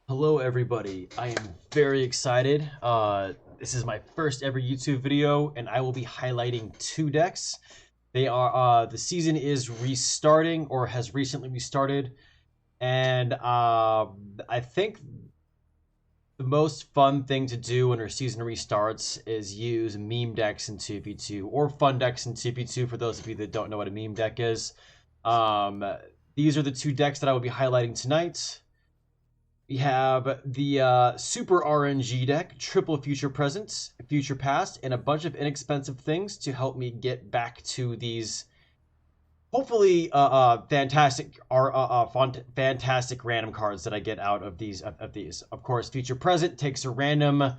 Hello everybody, I am very excited. This is my first ever YouTube video and I will be highlighting two decks. The season is restarting or has recently restarted, and I think the most fun thing to do when our season restarts is use meme decks in 2v2 or fun decks in 2v2 for those of you that don't know what a meme deck is. These are the two decks that I will be highlighting tonight. We have the Super RNG deck, triple Future Present, Future Past, and a bunch of inexpensive things to help me get back to these hopefully fantastic random cards that I get out of these. Of course, Future Present takes a random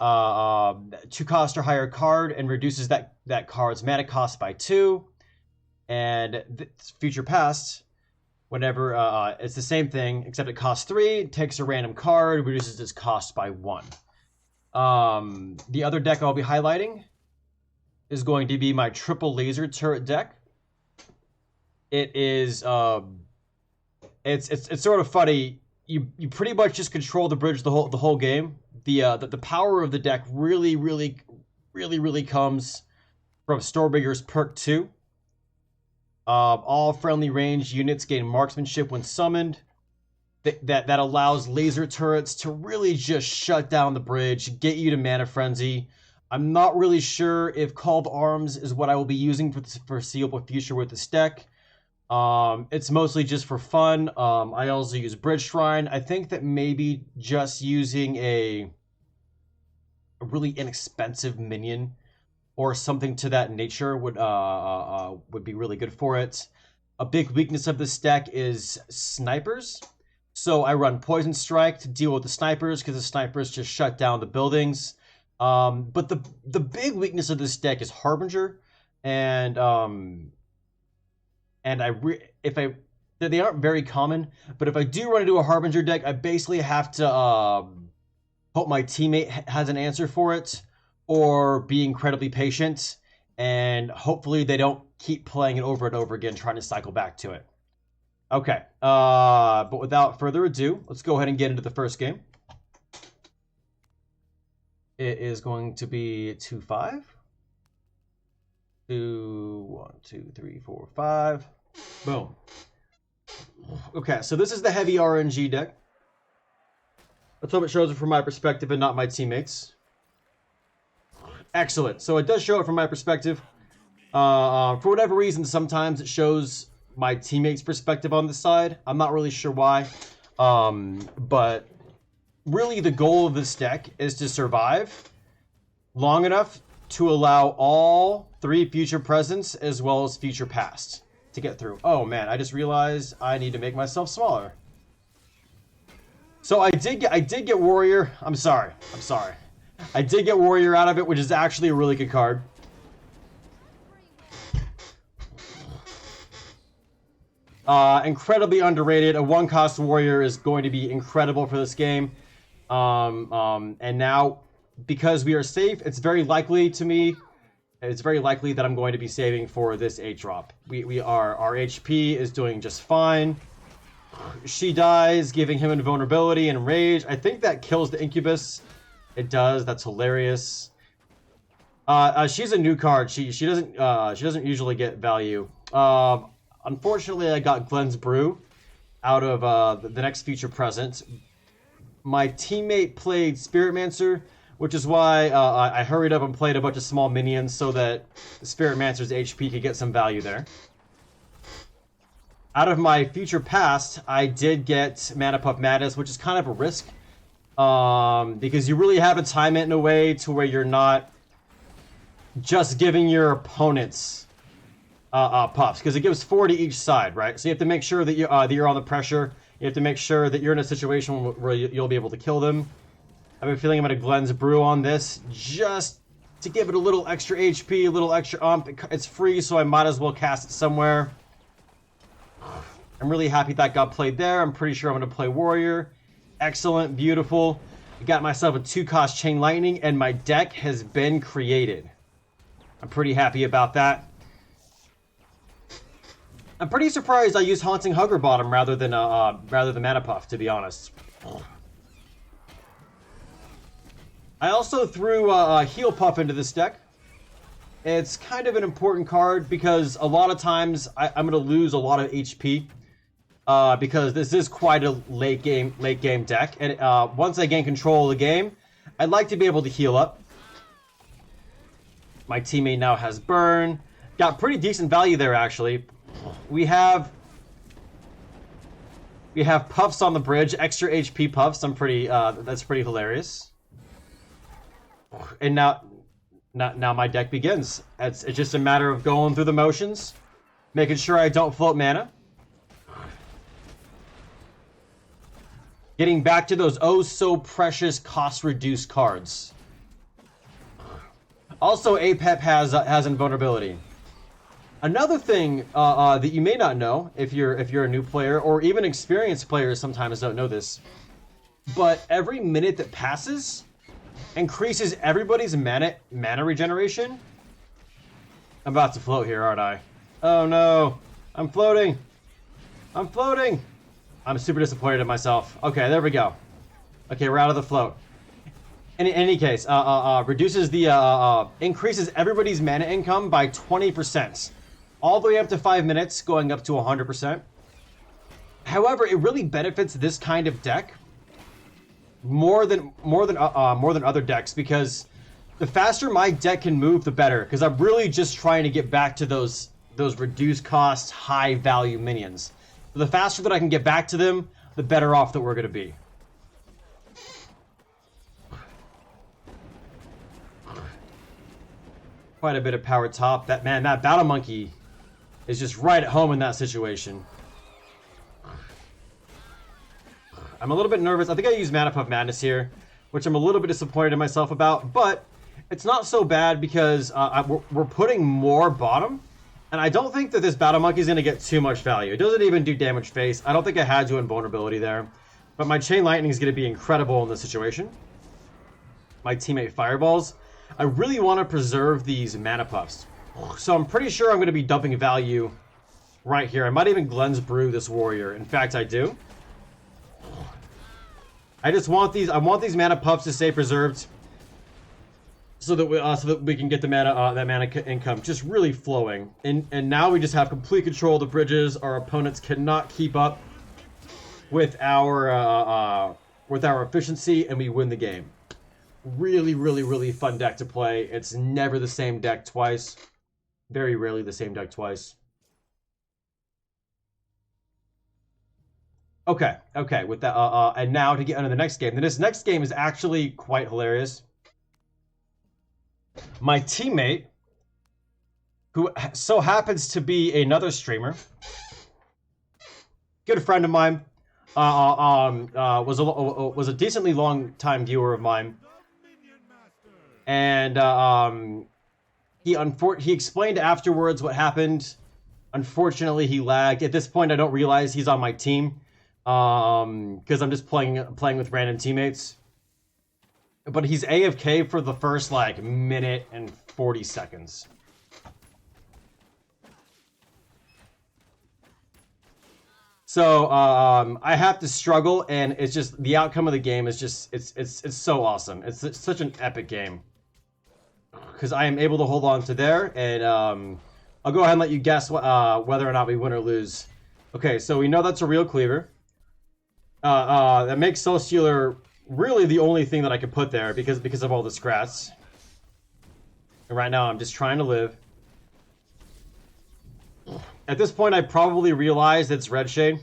2-cost or higher card and reduces that card's mana cost by 2. And Future Past, whenever it's the same thing, except it costs 3, it takes a random card, reduces its cost by 1. The other deck I'll be highlighting is going to be my triple laser turret deck. It is it's sort of funny. You pretty much just control the bridge the whole game. The power of the deck really comes from Stormbreaker's perk 2. All friendly range units gain marksmanship when summoned. That allows laser turrets to really just shut down the bridge, get you to Mana Frenzy. I'm not really sure if Call of Arms is what I will be using for the foreseeable future with this deck. It's mostly just for fun. I also use Bridge Shrine. I think that maybe just using a really inexpensive minion or something to that nature would be really good for it. A big weakness of this deck is snipers. So I run Poison Strike to deal with the snipers because the snipers just shut down the buildings. But the big weakness of this deck is Harbinger, and they aren't very common. But if I do run into a Harbinger deck, I basically have to hope my teammate has an answer for it, or be incredibly patient, and hopefully they don't keep playing it over and over again, trying to cycle back to it. Okay, but without further ado, let's go ahead and get into the first game. It is going to be 2-5. 2, 1, 2, 3, 4, 5. Boom. Okay, so this is the heavy RNG deck. Let's hope it shows it from my perspective and not my teammates. Excellent. So it does show it from my perspective. For whatever reason, sometimes it shows my teammates' perspective on the side. I'm not really sure why. But really the goal of this deck is to survive long enough to allow all 3 future presents as well as future past to get through. Oh man, I just realized I need to make myself smaller. So I did get Warrior. I'm sorry. I did get Warrior out of it, which is actually a really good card. Incredibly underrated. A 1-cost Warrior is going to be incredible for this game. And now, because we are safe, it's very likely that I'm going to be saving for this 8-drop. Our HP is doing just fine. She dies, giving him invulnerability and rage. I think that kills the Incubus. It does. That's hilarious. She's a new card. She doesn't usually get value. Unfortunately, I got Glenn's Brew out of the next future present. My teammate played Spiritmancer, which is why I hurried up and played a bunch of small minions so that Spiritmancer's HP could get some value there. Out of my future past, I did get Mana Puff Madness, which is kind of a risk. Because you really have to time it in a way to where you're not just giving your opponents puffs, because it gives 4 to each side, right? So you have to make sure that you're on the pressure. You have to make sure that you're in a situation where you'll be able to kill them. I have a feeling I'm going to Glenn's Brew on this just to give it a little extra HP, a little extra ump. It's free, so I might as well cast it somewhere. I'm really happy that got played there. I'm pretty sure I'm going to play Warrior. Excellent, beautiful. I got myself a 2-cost Chain Lightning, and my deck has been created. I'm pretty happy about that. I'm pretty surprised I used Haunting Hugger Bottom rather than Mana Puff, to be honest. I also threw Heal Puff into this deck. It's kind of an important card because a lot of times I'm going to lose a lot of HP because this is quite a late game deck. And once I gain control of the game, I'd like to be able to heal up. My teammate now has Burn. Got pretty decent value there, actually. We have Puffs on the bridge, extra HP Puffs. That's pretty hilarious. And now my deck begins. It's just a matter of going through the motions, making sure I don't float mana. Getting back to those oh so precious cost reduced cards. Also, APEP has invulnerability. Another thing that you may not know if you're a new player, or even experienced players sometimes don't know this, but every minute that passes increases everybody's mana regeneration. I'm about to float here, aren't I? Oh no, I'm floating. I'm floating. I'm super disappointed in myself. Okay, there we go. Okay, we're out of the float. In any case, reduces the increases everybody's mana income by 20%, all the way up to 5 minutes, going up to 100%. However, it really benefits this kind of deck more than other decks, because the faster my deck can move, the better. Because I'm really just trying to get back to those reduced cost, high value minions. So the faster that I can get back to them, the better off that we're going to be. Quite a bit of power top. That Battle Monkey is just right at home in that situation. I'm a little bit nervous. I think I used Mana Puff Madness here, which I'm a little bit disappointed in myself about, but it's not so bad because we're putting more bottom, and I don't think that this Battle Monkey is going to get too much value. It doesn't even do damage face. I don't think I had to invulnerability there, but my Chain Lightning is going to be incredible in this situation. My teammate Fireballs. I really want to preserve these Mana Puffs, so I'm pretty sure I'm going to be dumping value right here. I might even Glenn's Brew this warrior. In fact, I do. I just want these. I want these Mana Puffs to stay preserved, so that we can get the mana that mana income just really flowing. And now we just have complete control of the bridges. Our opponents cannot keep up with our efficiency, and we win the game. Really, really, really fun deck to play. It's never the same deck twice. Very rarely the same deck twice. Okay, with that, and now to get into the next game. This next game is actually quite hilarious. My teammate, who so happens to be another streamer, good friend of mine, was a decently long time viewer of mine, and he explained afterwards what happened. Unfortunately, he lagged. At this point, I don't realize he's on my team. Because I'm just playing with random teammates. But he's AFK for the first, like, minute and 40 seconds. So, I have to struggle, and it's just, the outcome of the game is just, it's so awesome. It's such an epic game. Because I am able to hold on to there, and, I'll go ahead and let you guess whether or not we win or lose. Okay, so we know that's a real cleaver. That makes Soul Stealer really the only thing that I could put there because of all the scrats. And right now I'm just trying to live. At this point I probably realized it's Red Shade.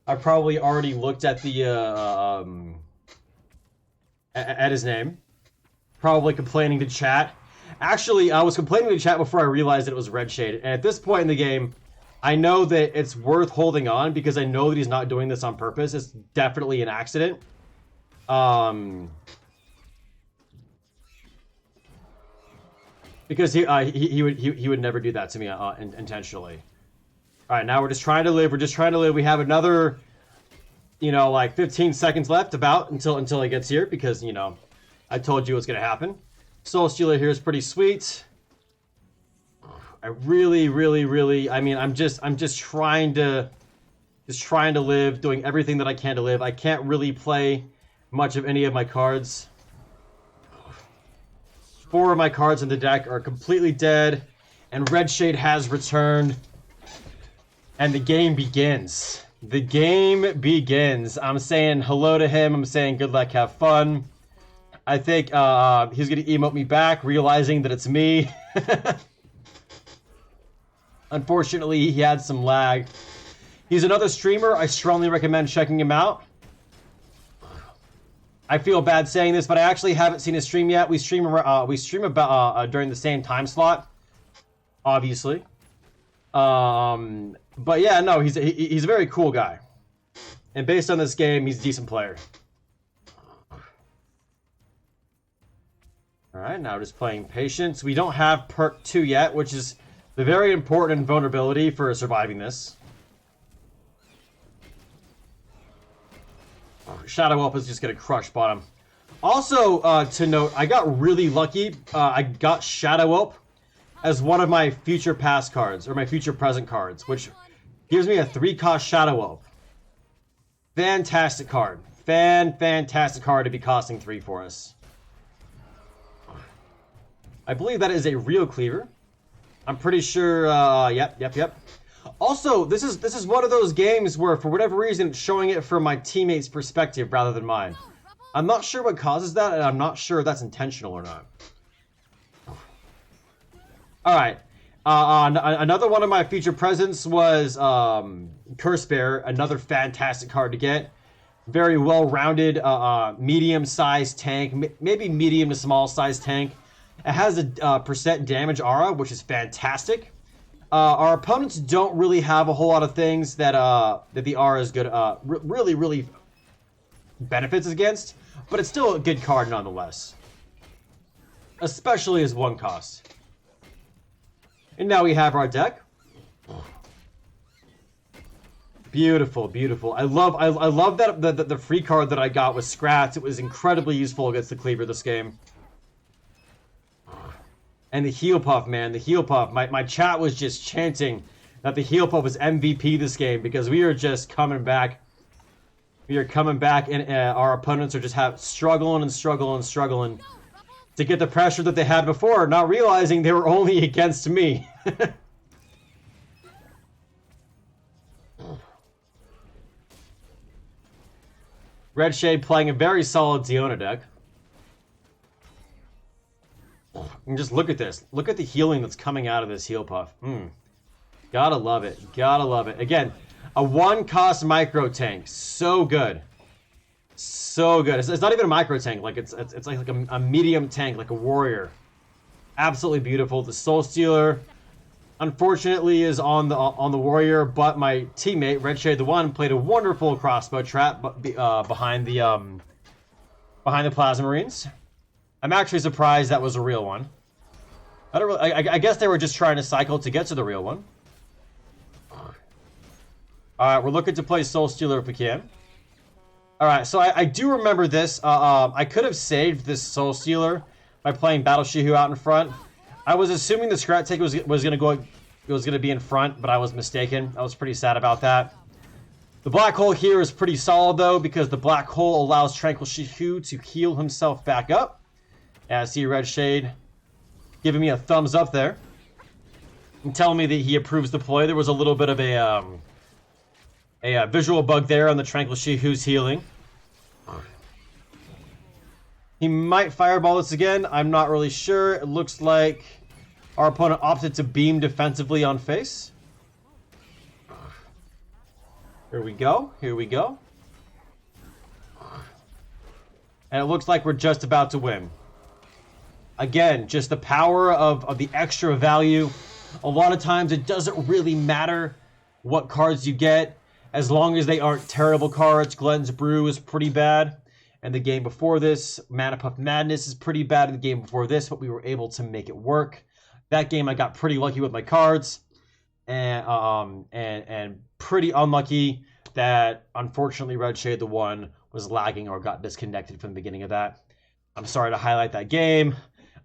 I probably already looked at the at his name. Probably complaining to chat. Actually, I was complaining to chat before I realized that it was Red Shade. And at this point in the game, I know that it's worth holding on because I know that he's not doing this on purpose. It's definitely an accident. Because he would never do that to me intentionally. All right, now we're just trying to live. We have another, like 15 seconds left about until he gets here because I told you what's gonna happen. Soul Stealer here is pretty sweet. I really, I mean, I'm just trying to live, doing everything that I can to live. I can't really play much of any of my cards. 4 of my cards in the deck are completely dead, and Red Shade has returned, and the game begins. The game begins. I'm saying hello to him. I'm saying good luck, have fun. I think he's going to emote me back, realizing that it's me. Unfortunately, he had some lag. He's another streamer. I strongly recommend checking him out. I feel bad saying this, but I actually haven't seen his stream yet. We stream about during the same time slot, obviously. But yeah, no, he's a very cool guy, and based on this game, he's a decent player. All right, now just playing Patience. We don't have perk 2 yet, which is the very important vulnerability for surviving this. Shadow Whelp is just going to crush bottom. Also, to note, I got really lucky. I got Shadow Whelp as one of my future past cards, or my future present cards, which gives me a 3-cost Shadow Whelp. Fantastic card. Fantastic card to be costing 3 for us. I believe that is a real cleaver. I'm pretty sure, yep. Also, this is one of those games where, for whatever reason, it's showing it from my teammate's perspective rather than mine. I'm not sure what causes that, and I'm not sure if that's intentional or not. Alright. Another one of my featured presents was Curse Bear, another fantastic card to get. Very well-rounded, medium-sized tank, maybe medium to small-sized tank. It has a percent damage aura, which is fantastic. Our opponents don't really have a whole lot of things that the aura is good, really benefits against, but it's still a good card nonetheless. Especially as 1 cost. And now we have our deck. Beautiful. I love that the free card that I got was Scratch. It was incredibly useful against the cleaver this game. And the Heal Puff, man, the Heal Puff. My chat was just chanting that the Heal Puff was MVP this game because we are just coming back. We are coming back, and our opponents are just struggling to get the pressure that they had before, not realizing they were only against me. Red Shade playing a very solid Ziona deck. And just look at this. Look at the healing that's coming out of this Heal Puff. Gotta love it. Again, a 1-cost micro tank. So good. It's not even a micro tank. Like it's like a medium tank, like a warrior. Absolutely beautiful. The Soul Stealer, unfortunately, is on the warrior, but my teammate Red Shade the One played a wonderful crossbow trap behind the Plasma Marines. I'm actually surprised that was a real one. I guess they were just trying to cycle to get to the real one. Alright, we're looking to play Soul Stealer if we can. Alright, so I do remember this. I could have saved this Soul Stealer by playing Battle Shihu out in front. I was assuming the Scrat Take was gonna be in front, but I was mistaken. I was pretty sad about that. The Black Hole here is pretty solid though, because the Black Hole allows Tranquil Shihu to heal himself back up. Yeah, I see Red Shade giving me a thumbs up there and telling me that he approves the play. There was a little bit of a visual bug there on the Tranquil Shihu's healing. He might fireball this again. I'm not really sure. It looks like our opponent opted to beam defensively on face. Here we go. And it looks like we're just about to win. Again, just the power of the extra value. A lot of times it doesn't really matter what cards you get, as long as they aren't terrible cards. Glenn's Brew is pretty bad. And the game before this, Mana Puff Madness is pretty bad in the game before this, but we were able to make it work. That game I got pretty lucky with my cards. And pretty unlucky that, unfortunately, Red Shade the One was lagging or got disconnected from the beginning of that. I'm sorry to highlight that game.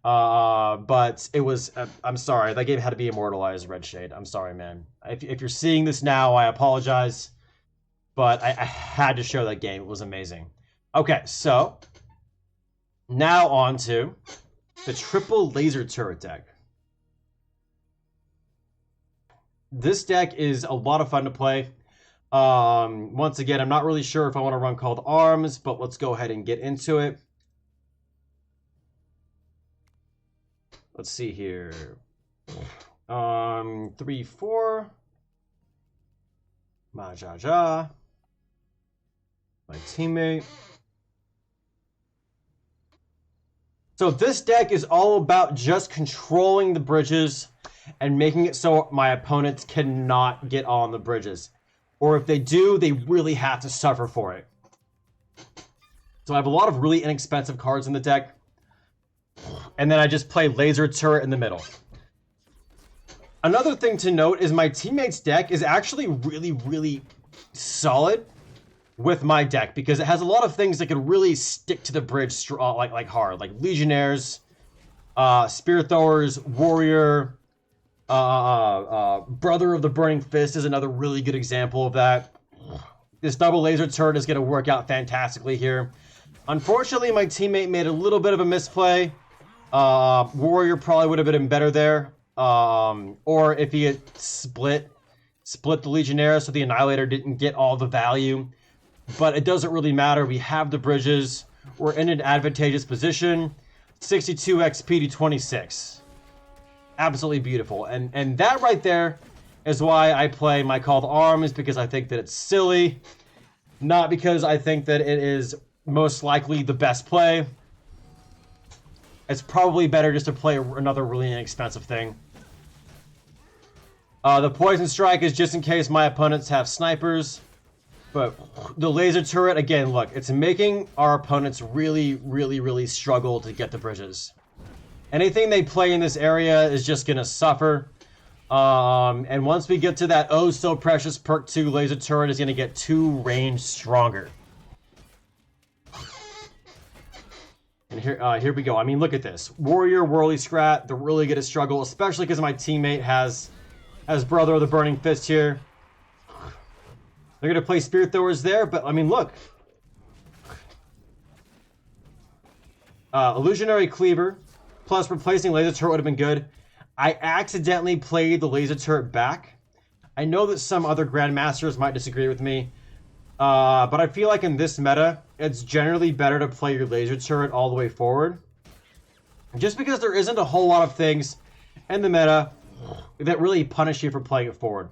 But it was, I'm sorry, that game had to be immortalized, Red Shade. I'm sorry, man. If you're seeing this now, I apologize. But I had to show that game. It was amazing. Okay, so now on to The triple laser turret deck. This deck is a lot of fun to play. Once again, I'm not really sure if I want to run Call to Arms, but let's go ahead and get into it. Let's see here. 3-4. Majaja. My teammate. So this deck is all about just controlling the bridges and making it so my opponents cannot get on the bridges. Or if they do, they really have to suffer for it. So I have a lot of really inexpensive cards in the deck. And then I just play Laser Turret in the middle. Another thing to note is my teammate's deck is actually really, really solid with my deck, because it has a lot of things that could really stick to the bridge like hard, like Legionnaires, Spear Throwers, Warrior, Brother of the Burning Fist is another really good example of that. This double laser turret is going to work out fantastically here. Unfortunately, my teammate made a little bit of a misplay. Warrior probably would have been better there. Or if he had split the Legionnaire so the Annihilator didn't get all the value. But it doesn't really matter. We have the bridges. We're in an advantageous position. 62 XP to 26. Absolutely beautiful. And that right there is why I play my Call to Arms, because I think that it's silly. Not because I think that it is most likely the best play. It's probably better just to play another really inexpensive thing. The Poison Strike is just in case my opponents have snipers. But the laser turret, again, look, it's making our opponents really, really, really struggle to get the bridges. Anything they play in this area is just going to suffer. And once we get to that oh so precious perk 2, laser turret is going to get 2 range stronger. And here we go. I mean, look at this. Warrior, Whirly Scrat, they're really going to struggle, especially because my teammate has Brother of the Burning Fist here. They're going to play Spear Throwers there, but I mean, look. Illusionary Cleaver, plus replacing Laser Turret would have been good. I accidentally played the Laser Turret back. I know that some other Grandmasters might disagree with me, but I feel like in this meta, it's generally better to play your Laser Turret all the way forward. Just because there isn't a whole lot of things in the meta that really punish you for playing it forward.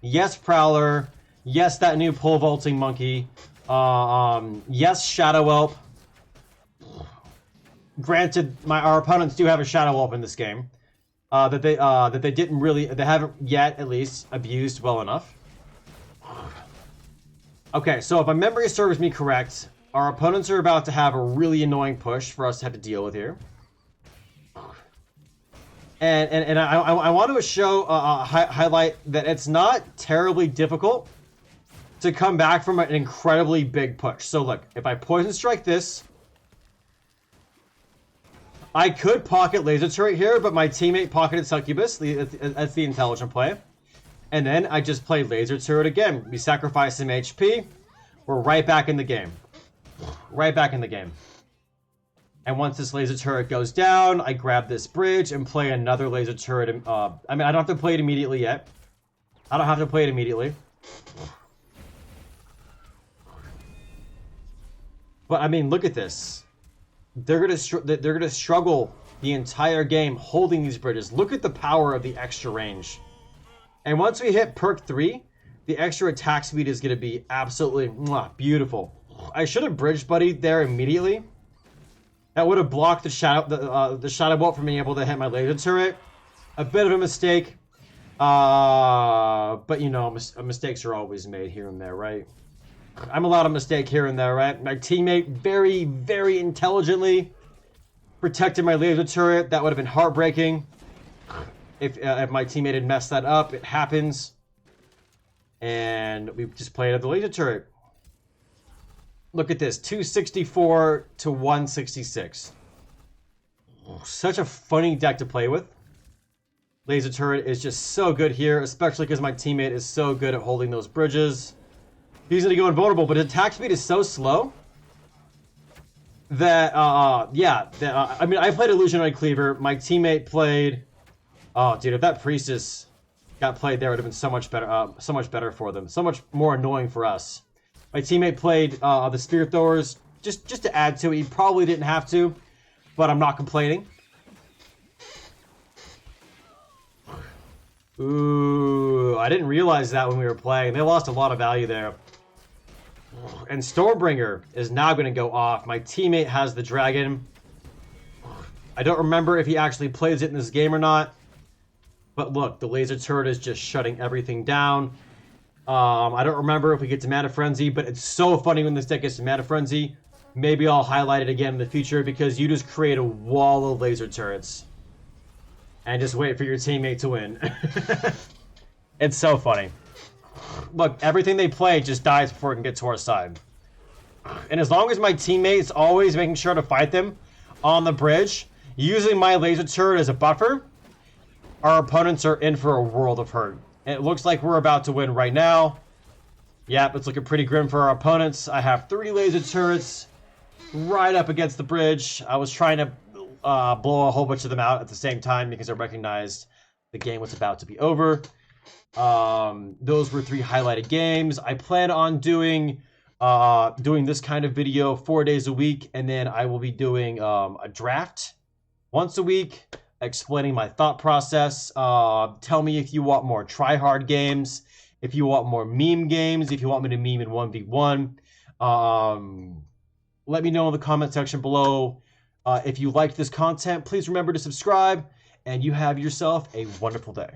Yes, Prowler. Yes, that new pole vaulting monkey. Yes, Shadow Whelp. Granted, our opponents do have a Shadow Whelp in this game that they haven't yet at least abused well enough. Okay, so if my memory serves me correct, our opponents are about to have a really annoying push for us to have to deal with here. And I want to highlight that it's not terribly difficult to come back from an incredibly big push. So look, if I Poison Strike this, I could pocket Laser Turret here, but my teammate pocketed Succubus. That's the intelligent play. And then I just play Laser Turret again. We sacrifice some HP. We're right back in the game. Right back in the game. And once this Laser Turret goes down, I grab this bridge and play another Laser Turret. I mean, I don't have to play it immediately yet. I don't have to play it immediately. But I mean, look at this. They're gonna struggle the entire game holding these bridges. Look at the power of the extra range. And once we hit perk 3, the extra attack speed is gonna be absolutely beautiful. I should have bridged Buddy there immediately. That would have blocked the Shadow Bolt from being able to hit my Laser Turret. A bit of a mistake. But you know, mistakes are always made here and there, right? I'm allowed a mistake here and there, right? My teammate very, very intelligently protected my Laser Turret. That would have been heartbreaking. If my teammate had messed that up, it happens. And we just played at the Laser Turret. Look at this, 264 to 166. Such a funny deck to play with. Laser Turret is just so good here, especially because my teammate is so good at holding those bridges. He's going to go invulnerable, but his attack speed is so slow I mean, I played Illusionoid Cleaver. My teammate played. Oh, dude, if that Priestess got played there, it would have been so much better for them. So much more annoying for us. My teammate played the Spear Throwers just to add to it. He probably didn't have to, but I'm not complaining. Ooh, I didn't realize that when we were playing. They lost a lot of value there. And Stormbringer is now going to go off. My teammate has the dragon. I don't remember if he actually plays it in this game or not. But look, the laser turret is just shutting everything down. I don't remember if we get to Mana Frenzy, but it's so funny when this deck gets to Mana Frenzy. Maybe I'll highlight it again in the future because you just create a wall of laser turrets. And just wait for your teammate to win. It's so funny. Look, everything they play just dies before it can get to our side. And as long as my teammate's always making sure to fight them on the bridge, using my laser turret as a buffer, our opponents are in for a world of hurt. And it looks like we're about to win right now. Yep, it's looking pretty grim for our opponents. I have 3 laser turrets right up against the bridge. I was trying to blow a whole bunch of them out at the same time because I recognized the game was about to be over. Those were 3 highlighted games. I plan on doing this kind of video 4 days a week, and then I will be doing a draft once a week, explaining my thought process. Tell me if you want more try-hard games, if you want more meme games, if you want me to meme in 1v1. Let me know in the comment section below. If you liked this content, please remember to subscribe, and you have yourself a wonderful day.